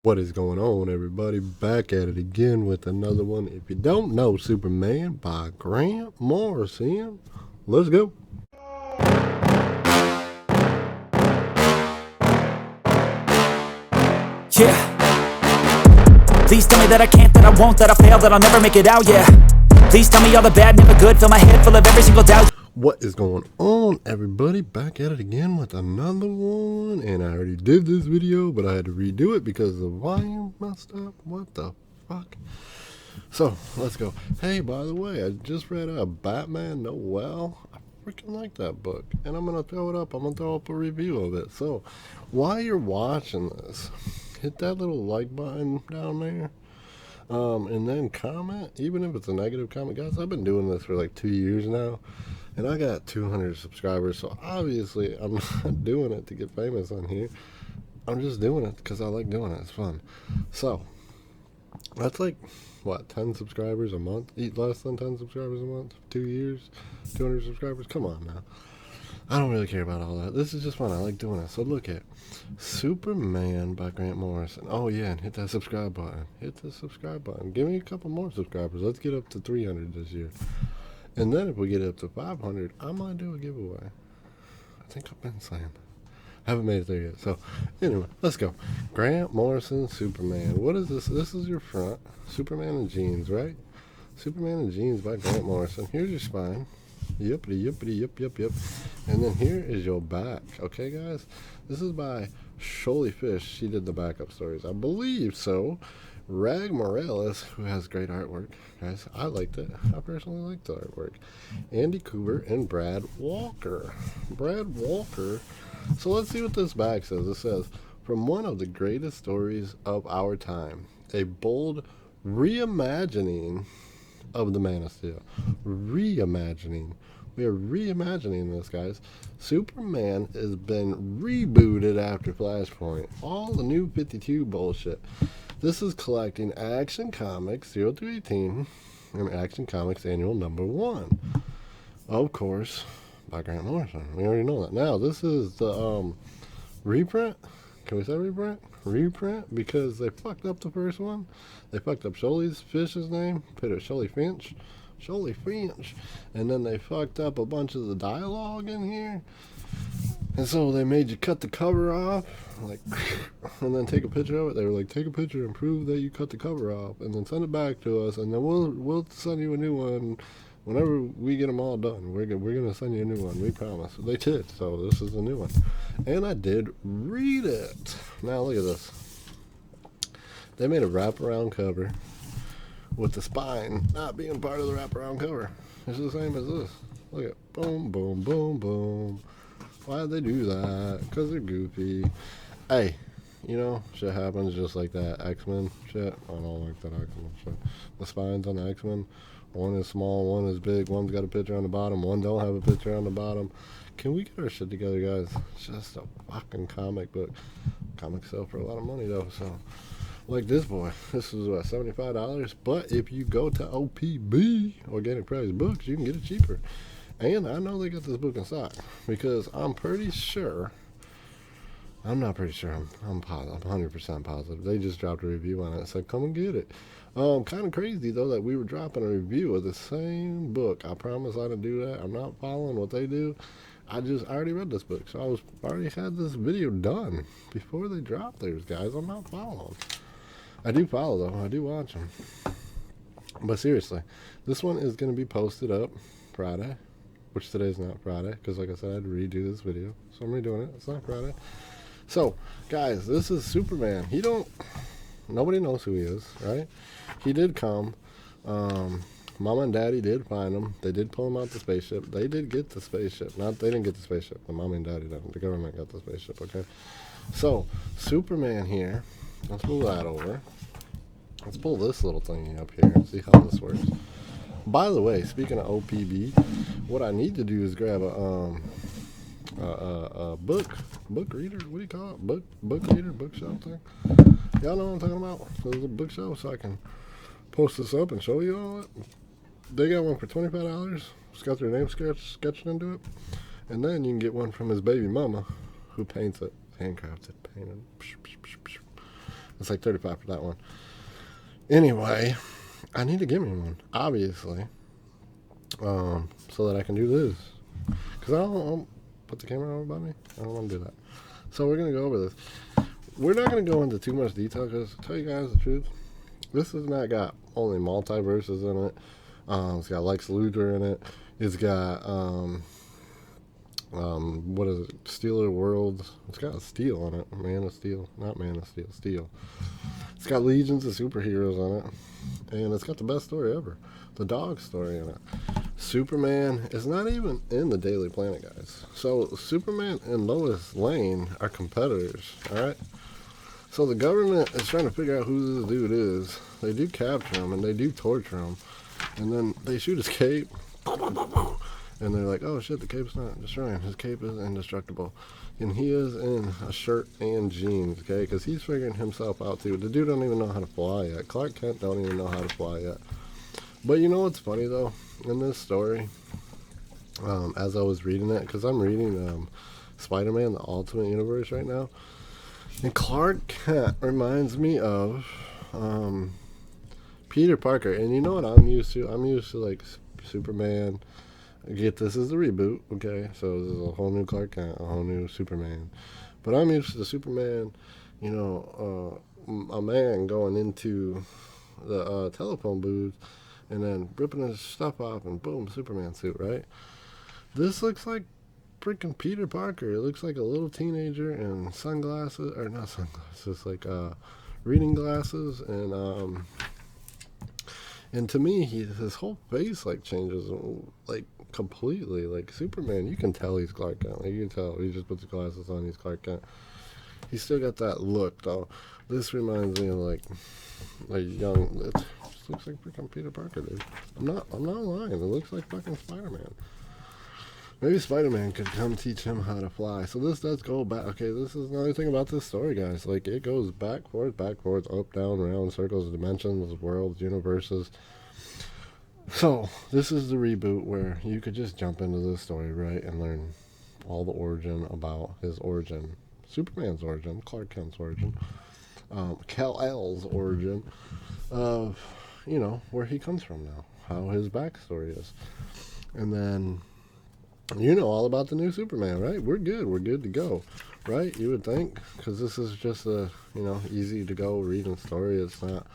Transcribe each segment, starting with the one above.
What is going on, everybody? Back at it again with another one. If you don't know Superman by Grant Morrison, let's go. Yeah. Please tell me that I can't, that I won't, that I fail, that I'll never make it out, yeah. Please tell me all the bad, never good. Fill my head full of every single doubt. What is going on, everybody? Back at it again with another one. And I already did this video, but I had to redo it because the volume messed up. What the fuck? So, let's go. Hey, by the way, I just read Batman Noel. I freaking like that book. And I'm going to throw it up. I'm going to throw up a review of it. So, while you're watching this, hit that little like button down there. And then comment, even if it's a negative comment. Guys, I've been doing this for like 2 years now, and I got 200 subscribers, so obviously I'm not doing it to get famous on here. I'm just doing it because I like doing it. It's fun. So, that's like, what, 10 subscribers a month? Eat less than 10 subscribers a month? 2 years? 200 subscribers? Come on now. I don't really care about all that. This is just fun. I like doing it. So look at Superman by Grant Morrison. Oh, yeah, and hit that subscribe button. Hit the subscribe button. Give me a couple more subscribers. Let's get up to 300 this year. And then if we get up to 500, I might do a giveaway. I think I've been saying. Haven't made it there yet. So, anyway, let's go. Grant Morrison, Superman. What is this? This is your front. Superman in jeans, right? Superman in jeans by Grant Morrison. Here's your spine. Yippity, yippity, yip. And then here is your back. Okay, guys? This is by Shoaly Fish. She did the backup stories. I believe so. Rag Morales, who has great artwork. Guys, I liked it. I personally liked the artwork. Andy Cooper and Brad Walker. So let's see what this back says. It says, from one of the greatest stories of our time, a bold reimagining of the Man of Steel. Reimagining. We are reimagining this, guys. Superman has been rebooted after Flashpoint. All the new 52 bullshit. This is collecting Action Comics 0 through 18 and Action Comics Annual number 1. Of course, by Grant Morrison. We already know that. Now, this is the reprint. Can we say reprint? Reprint, because they fucked up the first one. They fucked up Shoaly's Fish's name, put it Shoaly Finch, and then they fucked up a bunch of the dialogue in here. And so they made you cut the cover off, like, and then take a picture of it. They were like, take a picture and prove that you cut the cover off, and then send it back to us, and then we'll send you a new one. Whenever we get them all done, we're gonna send you a new one. We promise. They did. So this is a new one, and I did read it. Now look at this. They made a wraparound cover with the spine not being part of the wraparound cover. It's the same as this. Look at boom, boom, boom, boom. Why did they do that? Because they're goofy. Hey, you know, shit happens just like that. X-Men shit. I don't like that X-Men shit. The spines on the X-Men. One is small, one is big, one's got a picture on the bottom, one don't have a picture on the bottom. Can we get our shit together, guys? It's just a fucking comic book. Comics sell for a lot of money, though, so. Like this boy. This is, what, $75? But if you go to OPB, Organic Price Books, you can get it cheaper. And I know they got this book in stock, because I'm pretty sure, I'm not pretty sure, I'm positive, I'm 100% positive. They just dropped a review on it and said, come and get it. Kind of crazy, though, that we were dropping a review of the same book. I promise I didn't do that. I'm not following what they do. I already read this book, so I already had this video done before they dropped theirs, guys. I'm not following. I do follow, though. I do watch them. But seriously, this one is going to be posted up Friday, which today's not Friday, because like I said, I had to redo this video. So I'm redoing it. It's not Friday. So, guys, this is Superman. Nobody knows who he is, right? He did come. Mama and Daddy did find him. They did pull him out the spaceship. They did get the spaceship. They didn't get the spaceship. The Mama and Daddy didn't. The government got the spaceship, okay? So, Superman here. Let's move that over. Let's pull this little thingy up here and see how this works. By the way, speaking of OPB, what I need to do is grab a book reader. What do you call it? Book reader, bookshelf thing. Y'all know what I'm talking about? So there's a bookshelf, so I can post this up and show you all it. They got one for $25. It's got their name sketched into it. And then you can get one from his baby mama, who paints it, handcrafted, painted. It's like $35 for that one. Anyway, I need to get me one, obviously, so that I can do this. Because I don't put the camera over by me. I don't want to do that. So we're going to go over this. We're not going to go into too much detail because, to tell you guys the truth, this has not got only multiverses in it. It's got Lex Luthor in it. It's got, what is it? Steeler Worlds. It's got Steel on it. Man of Steel. Not Man of Steel. Steel. It's got legions of superheroes on it. And it's got the best story ever. The dog story in it. Superman is not even in the Daily Planet, guys. So Superman and Lois Lane are competitors, alright? So the government is trying to figure out who this dude is. They do capture him and they do torture him. And then they shoot his cape. And they're like, oh shit, the cape's not destroying. His cape is indestructible. And he is in a shirt and jeans, okay? Because he's figuring himself out too. The dude don't even know how to fly yet. Clark Kent don't even know how to fly yet. But you know what's funny though? In this story, as I was reading it, because I'm reading Spider-Man, the Ultimate Universe right now. And Clark Kent reminds me of Peter Parker. And you know what I'm used to? I'm used to like Superman. Get this is the reboot, okay? So this is a whole new Clark Kent, a whole new Superman. But I'm used to the Superman, you know, a man going into the telephone booth and then ripping his stuff off and boom, Superman suit, right? This looks like freaking Peter Parker. It looks like a little teenager in sunglasses, or not sunglasses, like reading glasses, and to me, his whole face like changes like completely. Like Superman, you can tell he's Clark Kent. Like, you can tell he just puts the glasses on, he's Clark Kent. He's still got that look though. This reminds me of like young. It just looks like freaking Peter Parker, dude. I'm not lying. It looks like fucking Spider-Man. Maybe Spider-Man could come teach him how to fly. So this does go back. Okay, this is another thing about this story, guys. Like, it goes back, forth, up, down, round, circles, dimensions, worlds, universes. So, this is the reboot where you could just jump into this story, right, and learn all the origin about his origin. Superman's origin, Clark Kent's origin, Kal-El's origin of, you know, where he comes from now, how his backstory is. And then you know all about the new Superman, right? We're good to go, right? You would think, because this is just a, you know, easy to go reading story. It's not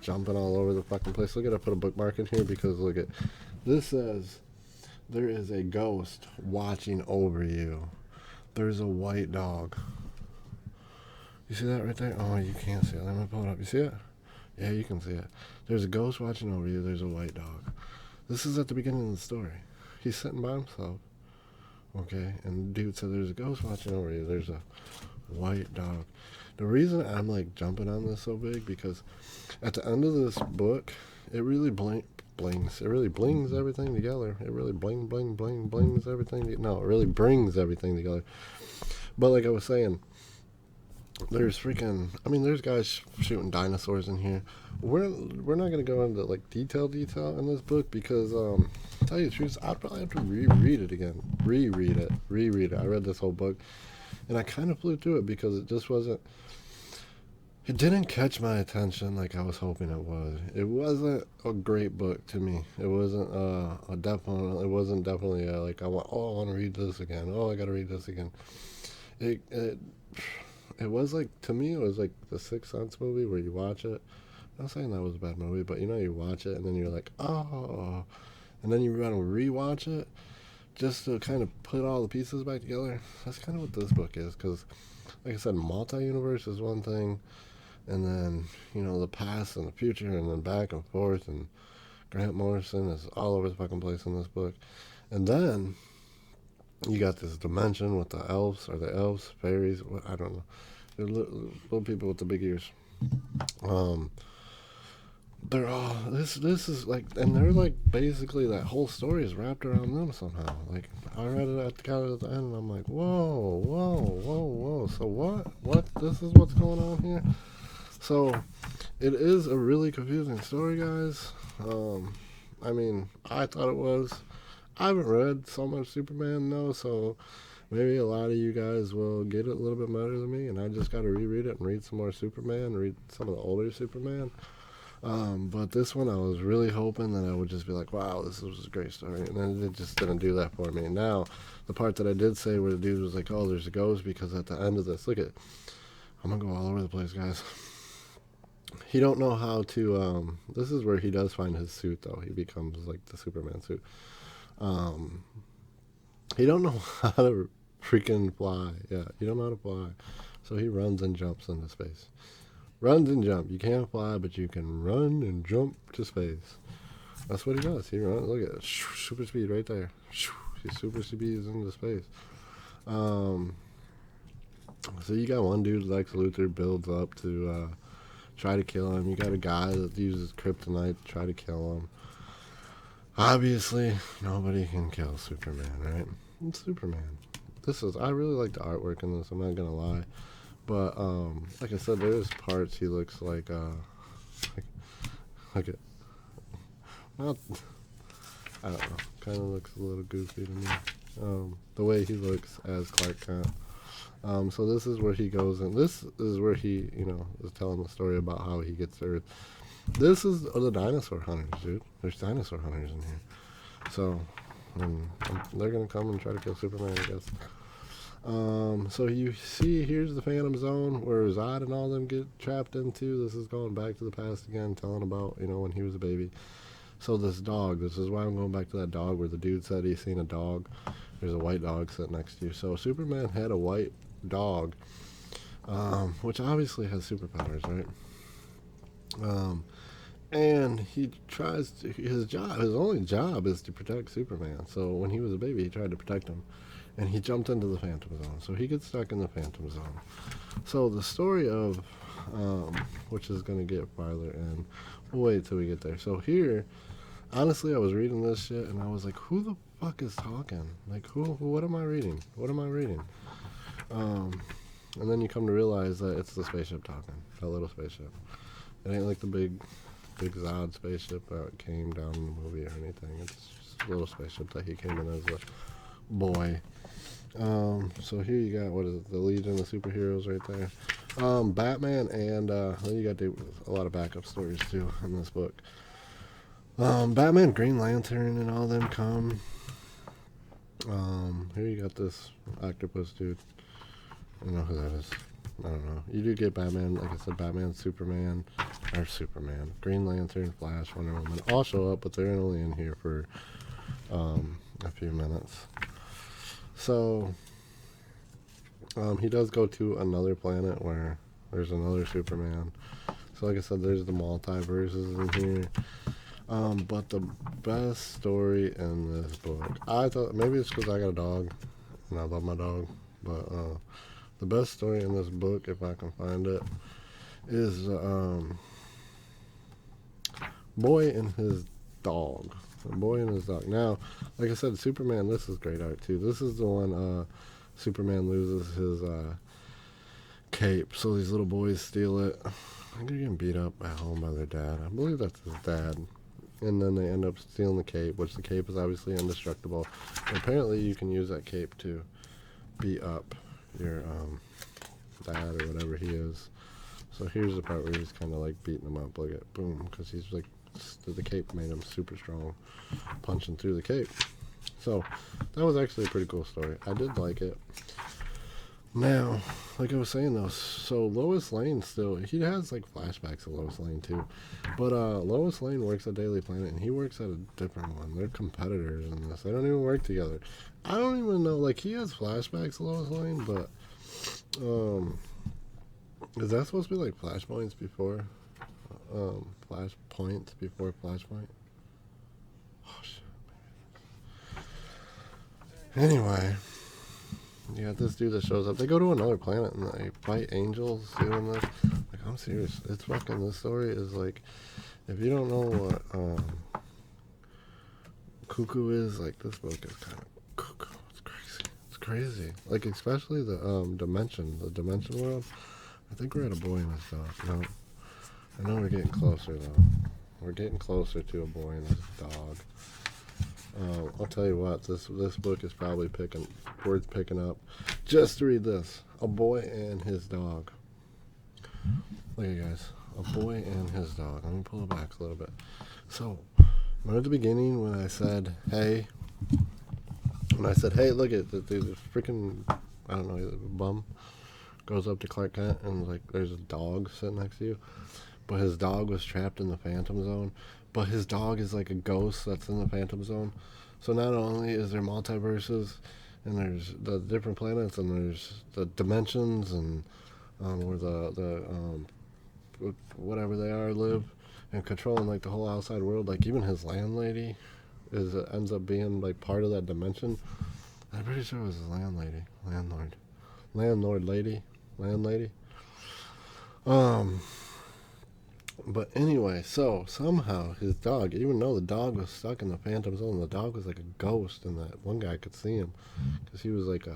jumping all over the fucking place. Look at, I put a bookmark in here because look at, this says, there is a ghost watching over you. There's a white dog. You see that right there? Oh, you can't see it. Let me pull it up. You see it? Yeah, you can see it. There's a ghost watching over you. There's a white dog. This is at the beginning of the story. He's sitting by himself. Okay, and the dude said there's a ghost watching over you. There's a white dog. The reason I'm like jumping on this so big because at the end of this book, it really blings. It really blings everything together. It really blings everything. No, it really brings everything together. But like I was saying, there's freaking. I mean, there's guys shooting dinosaurs in here. We're not gonna go into like detail in this book because to tell you the truth, I'd probably have to reread it again. Reread it. I read this whole book, and I kind of flew through it because it just wasn't. It didn't catch my attention like I was hoping it would. It wasn't a great book to me. It wasn't It wasn't definitely like I want to read this again. Oh, I got to read this again. It was like, to me, it was like the Sixth Sense movie where you watch it. I'm not saying that was a bad movie, but you know, you watch it and then you're like, oh, and then you want to rewatch it just to kind of put all the pieces back together. That's kind of what this book is, because, like I said, multi-universe is one thing, and then, you know, the past and the future, and then back and forth, and Grant Morrison is all over the fucking place in this book. And then you got this dimension with the elves, fairies, I don't know. They're little people with the big ears. They're all, this is like, and they're like, basically that whole story is wrapped around them somehow. Like, I read it at the end, and I'm like, whoa. So what? This is what's going on here? So, it is a really confusing story, guys. I mean, I thought it was. I haven't read so much Superman, though, so maybe a lot of you guys will get it a little bit better than me, and I just got to reread it and read some more Superman, read some of the older Superman. But this one, I was really hoping that I would just be like, wow, this was a great story. And then it just didn't do that for me. Now, the part that I did say where the dude was like, oh, there's a ghost, because at the end of this, look at, I'm going to go all over the place, guys. He don't know how to, this is where he does find his suit, though. He becomes like the Superman suit. He don't know how to freaking fly. Yeah, he don't know how to fly. So he runs and jumps into space. Runs and jump. You can't fly, but you can run and jump to space. That's what he does. He runs. Look at it. Super speed right there. He super speeds into space. So you got one dude, Lex Luthor, builds up to try to kill him. You got a guy that uses kryptonite to try to kill him. Obviously, nobody can kill Superman, right? It's Superman. I really like the artwork in this, I'm not gonna lie. But, like I said, there's parts he looks like it. Not, I don't know, kind of looks a little goofy to me. The way he looks as Clark Kent. So this is where he goes, and this is where he, is telling the story about how he gets to Earth. This is the dinosaur hunters, dude. There's dinosaur hunters in here. So, they're going to come and try to kill Superman, I guess. So you see, here's the Phantom Zone where Zod and all them get trapped into. This is going back to the past again, telling about, when he was a baby. So this dog, this is why I'm going back to that dog where the dude said he's seen a dog. There's a white dog sitting next to you. So Superman had a white dog, which obviously has superpowers, right? And he tries to, his only job is to protect Superman. So when he was a baby, he tried to protect him. And he jumped into the Phantom Zone. So he gets stuck in the Phantom Zone. So the story of, which is going to get farther in, we'll wait till we get there. So here, honestly, I was reading this shit and I was like, who the fuck is talking? Like, what am I reading? What am I reading? And then you come to realize that it's the spaceship talking, that little spaceship. It ain't like the big Zod spaceship that came down in the movie or anything. It's just a little spaceship that he came in as a boy. So here you got, what is it, the Legion of Superheroes right there. Batman, and then you got a lot of backup stories too in this book. Batman, Green Lantern, and all them come. Here you got this octopus dude. I don't know who that is. I don't know. You do get Batman, like I said, Batman, Superman, Green Lantern, Flash, Wonder Woman, all show up, but they're only in here for a few minutes. So, he does go to another planet where there's another Superman. So like I said, there's the multiverses in here. But the best story in this book, I thought, maybe it's because I got a dog, and I love my dog, but the best story in this book, if I can find it, is Boy and His Dog. A Boy and His Dog. Now, like I said, Superman, this is great art too. This is the one Superman loses his cape, so these little boys steal it. I think they're getting beat up at home by their dad. I believe that's his dad. And then they end up stealing the cape, which the cape is obviously indestructible. And apparently you can use that cape to beat up your dad or whatever he is. So here's the part where he's kind of like beating him up. Look at, boom, because he's like, the cape made him super strong, punching through the cape. So that was actually a pretty cool story. I did like it. Now, like I was saying though, so Lois Lane still, he has like flashbacks of Lois Lane too, but Lois Lane works at Daily Planet and he works at a different one. They're competitors in this. They don't even work together. I don't even know, like he has flashbacks of Lois Lane, but is that supposed to be like flashpoints before flashpoints before Flashpoint? Oh shit. Anyway, you got this dude that shows up. They go to another planet and they fight angels doing this. Like, I'm serious. It's fucking, this story is like, if you don't know what cuckoo is, like this book is kind of cuckoo. It's crazy. It's crazy. Like especially the dimension world. I think we're at a Boy and His Dog. No, I know we're getting closer though. We're getting closer to a Boy and His Dog. I'll tell you what, this book is probably worth picking up just to read this. A Boy and His Dog. Look at you guys. A Boy and His Dog. Let me pull it back a little bit. So, remember at the beginning when I said, hey, look at the freaking, I don't know, the bum goes up to Clark Kent and like there's a dog sitting next to you, but his dog was trapped in the Phantom Zone. But his dog is like a ghost that's in the Phantom Zone. So not only is there multiverses, and there's the different planets, and there's the dimensions, and where the whatever they are live, and controlling like the whole outside world. Like even his landlady ends up being like part of that dimension. I'm pretty sure it was his landlady, landlady. But anyway, so somehow his dog, even though the dog was stuck in the Phantom Zone, the dog was like a ghost, and that one guy could see him because he was like a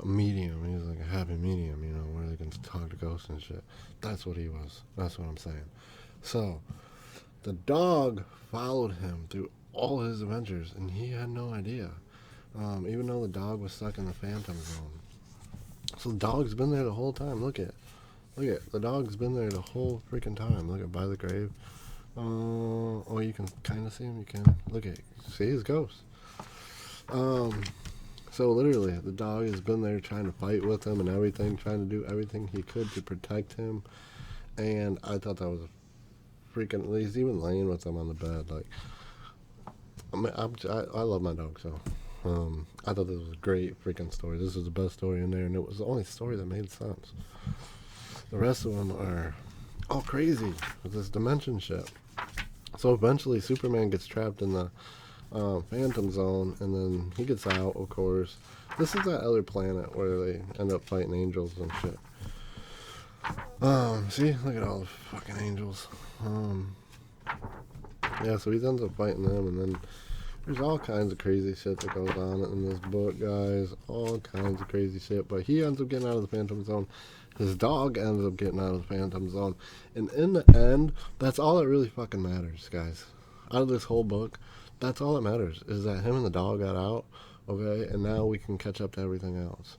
medium. He was like a happy medium, you know, where they can talk to ghosts and shit. That's what he was. That's what I'm saying. So the dog followed him through all his adventures, and he had no idea. Even though the dog was stuck in the Phantom Zone. So the dog's been there the whole time. Look at, the dog's been there the whole freaking time. Look at by the grave. Oh, you can kind of see him. You can look at, see his ghost. So literally, the dog has been there trying to fight with him and everything, trying to do everything he could to protect him. And I thought that was a freaking. He's even laying with him on the bed. Like, I love my dog, so. I thought this was a great freaking story. This was the best story in there, and it was the only story that made sense. The rest of them are all crazy with this dimension shit. So eventually Superman gets trapped in the Phantom Zone, and then he gets out, of course. This is that other planet where they end up fighting angels and shit. See? Look at all the fucking angels. Yeah, so he ends up fighting them, and then there's all kinds of crazy shit that goes on in this book, guys. All kinds of crazy shit. But he ends up getting out of the Phantom Zone. His dog ends up getting out of the Phantom Zone. And in the end, that's all that really fucking matters, guys. Out of this whole book, that's all that matters. Is that him and the dog got out, okay? And now we can catch up to everything else.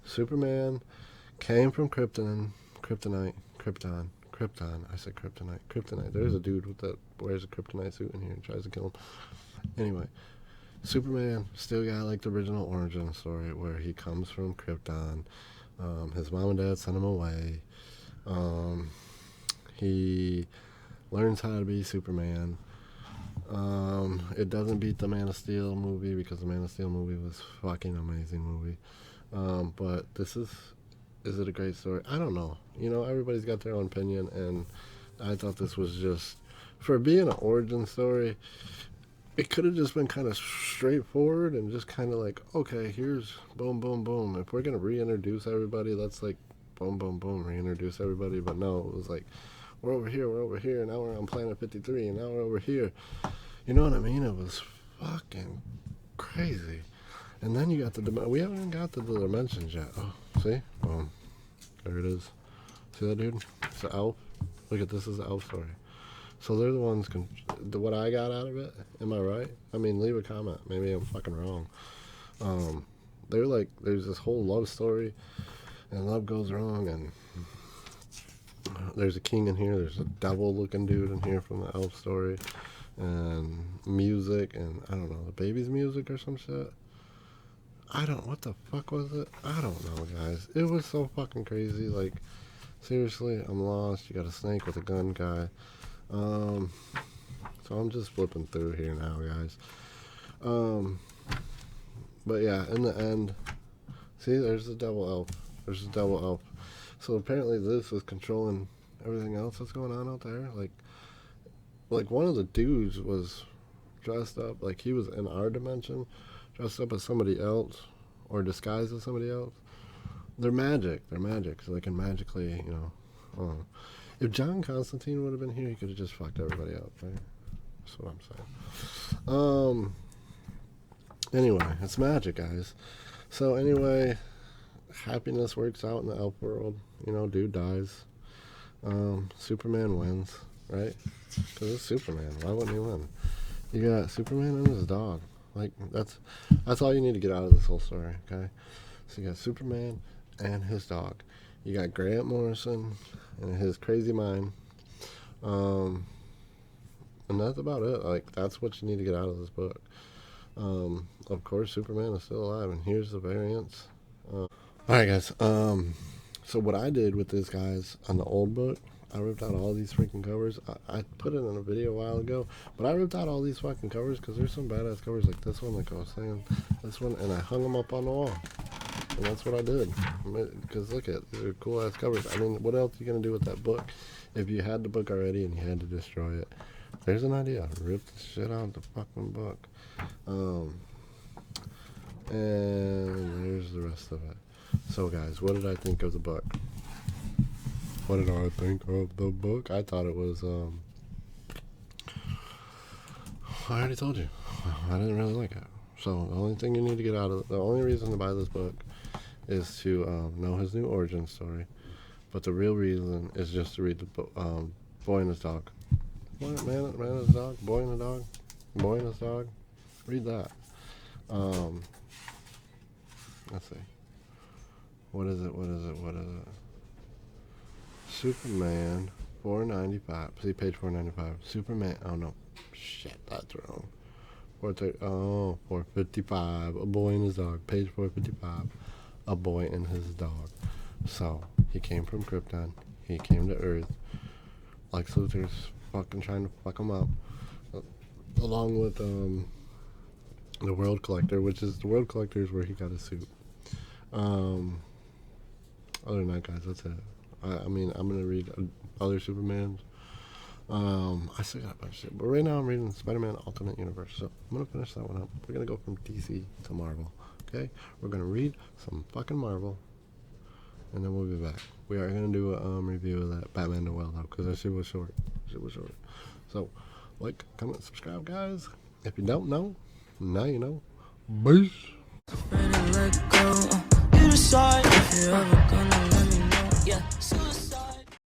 Superman came from Krypton. I said Kryptonite. There's a dude that wears a Kryptonite suit in here and tries to kill him. Anyway, Superman still got like the original origin story where he comes from Krypton. His mom and dad sent him away. He learns how to be Superman. It doesn't beat the Man of Steel movie because the Man of Steel movie was fucking amazing movie. But is it a great story? I don't know. You know, everybody's got their own opinion, and I thought this was just, for being an origin story, it could have just been kind of straightforward and just kind of like, okay, here's boom, boom, boom. If we're going to reintroduce everybody, let's like boom, boom, boom, reintroduce everybody. But no, it was like, we're over here, and now we're on Planet 53, and now we're over here. You know what I mean? It was fucking crazy. And then you got we haven't even got to the dimensions yet. Oh, see? Boom. There it is. See that dude? It's an elf. Look at this is the elf story. So they're the ones, what I got out of it, am I right? I mean, leave a comment. Maybe I'm fucking wrong. They're like, there's this whole love story, and love goes wrong, and there's a king in here, there's a devil-looking dude in here from the elf story, and music, and I don't know, the baby's music or some shit. What the fuck was it? I don't know, guys. It was so fucking crazy, like, seriously, I'm lost. You got a snake with a gun guy. So I'm just flipping through here now, guys. But yeah, in the end, see, there's the devil elf. So apparently this is controlling everything else that's going on out there. Like one of the dudes was dressed up, like he was in our dimension, dressed up as somebody else, or disguised as somebody else. They're magic, so they can magically, you know, if John Constantine would have been here, he could have just fucked everybody up, right? That's what I'm saying. Anyway, it's magic, guys. So anyway, happiness works out in the elf world. You know, dude dies. Superman wins, right? Because it's Superman. Why wouldn't he win? You got Superman and his dog. Like that's all you need to get out of this whole story. Okay, so you got Superman and his dog. You got Grant Morrison and his crazy mind. Um, and that's about it. Like that's what you need to get out of this book. Of course, Superman is still alive, and here's the variants. All right, guys. So what I did with this, guys, on the old book, I ripped out all these freaking covers. I put it in a video a while ago, but I ripped out all these fucking covers because there's some badass covers like this one, like I was saying, this one, and I hung them up on the wall. And that's what I did. Because look at, these are cool ass covers. I mean, what else are you gonna do with that book if you had the book already and you had to destroy it? There's an idea. Rip the shit out of the fucking book. And there's the rest of it. So, guys, what did I think of the book? What did I think of the book? I thought it was, I already told you. I didn't really like it. So, the only thing you need to get out of the only reason to buy this book is to know his new origin story. But the real reason is just to read the Boy and His Dog. Man and His Dog? Boy and a Dog? Boy and His Dog? Read that. Let's see. What is it? Superman 495. See page 495. Superman. Oh no. Shit, that's wrong. 455. A Boy and His Dog. Page 455. A Boy and His Dog. So, he came from Krypton. He came to Earth. Lex Luthor's fucking trying to fuck him up. Along with the World Collector, which is the World Collector is where he got his suit. Other than that, guys, that's it. I mean, I'm gonna read other Supermans. I still got a bunch of shit, but right now I'm reading Spider-Man Alternate Universe, so I'm gonna finish that one up. We're gonna go from DC to Marvel. Okay, we're gonna read some fucking Marvel, and then we'll be back. We are gonna do a review of that Batman Noel though, because that shit was short. So, like, comment, subscribe, guys. If you don't know, now you know. Peace.